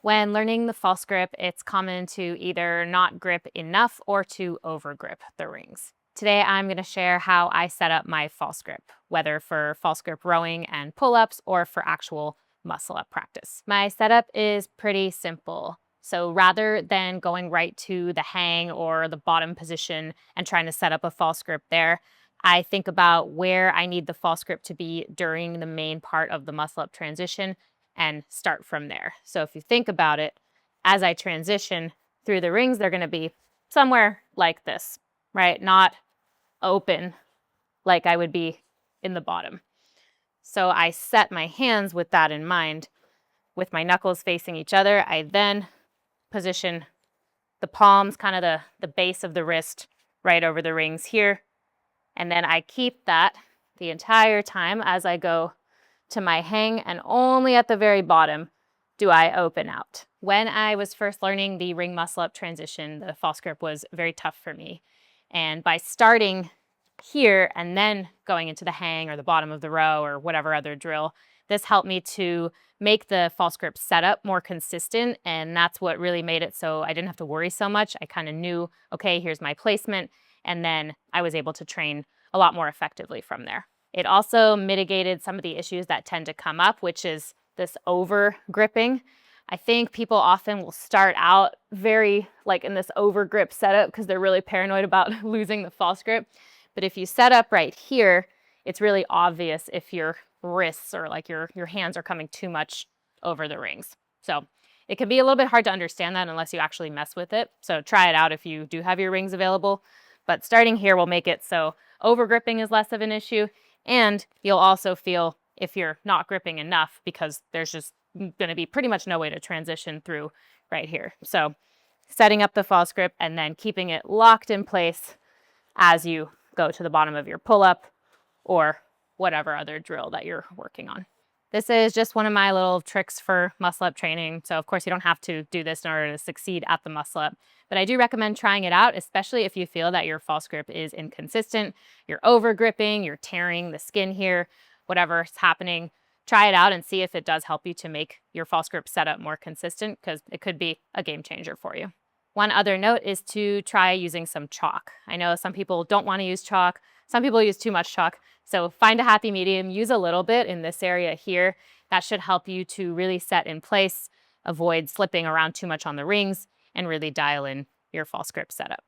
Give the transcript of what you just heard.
When learning the false grip, it's common to either not grip enough or to over grip the rings. Today, I'm going to share how I set up my false grip, whether for false grip rowing and pull-ups or for actual muscle-up practice. My setup is pretty simple. So rather than going right to the hang or the bottom position and trying to set up a false grip there, I think about where I need the false grip to be during the main part of the muscle-up transition and start from there. So if you think about it, as I transition through the rings, they're going to be somewhere like this, right? Not open like I would be in the bottom. So I set my hands with that in mind, with my knuckles facing each other. I then position the palms, kind of the base of the wrist, right over the rings here. And then I keep that the entire time as I go to my hang, and only at the very bottom do I open out. When I was first learning the ring muscle up transition, the false grip was very tough for me. And by starting here and then going into the hang or the bottom of the row or whatever other drill, this helped me to make the false grip setup more consistent. And that's what really made it so I didn't have to worry so much. I kind of knew, okay, here's my placement. And then I was able to train a lot more effectively from there. It also mitigated some of the issues that tend to come up, which is this over gripping. I think people often will start out very like in this over grip setup because they're really paranoid about losing the false grip. But if you set up right here, it's really obvious if your wrists or like your hands are coming too much over the rings. So it can be a little bit hard to understand that unless you actually mess with it. So try it out if you do have your rings available. But starting here will make it so over gripping is less of an issue. And you'll also feel if you're not gripping enough because there's just going to be pretty much no way to transition through right here. So setting up the false grip and then keeping it locked in place as you go to the bottom of your pull-up or whatever other drill that you're working on. This is just one of my little tricks for muscle-up training. So of course you don't have to do this in order to succeed at the muscle-up, but I do recommend trying it out, especially if you feel that your false grip is inconsistent, you're over gripping, you're tearing the skin here, whatever's happening. Try it out and see if it does help you to make your false grip setup more consistent because it could be a game changer for you. One other note is to try using some chalk. I know some people don't want to use chalk. Some people use too much chalk. So find a happy medium, use a little bit in this area here. That should help you to really set in place, avoid slipping around too much on the rings, and really dial in your false grip setup.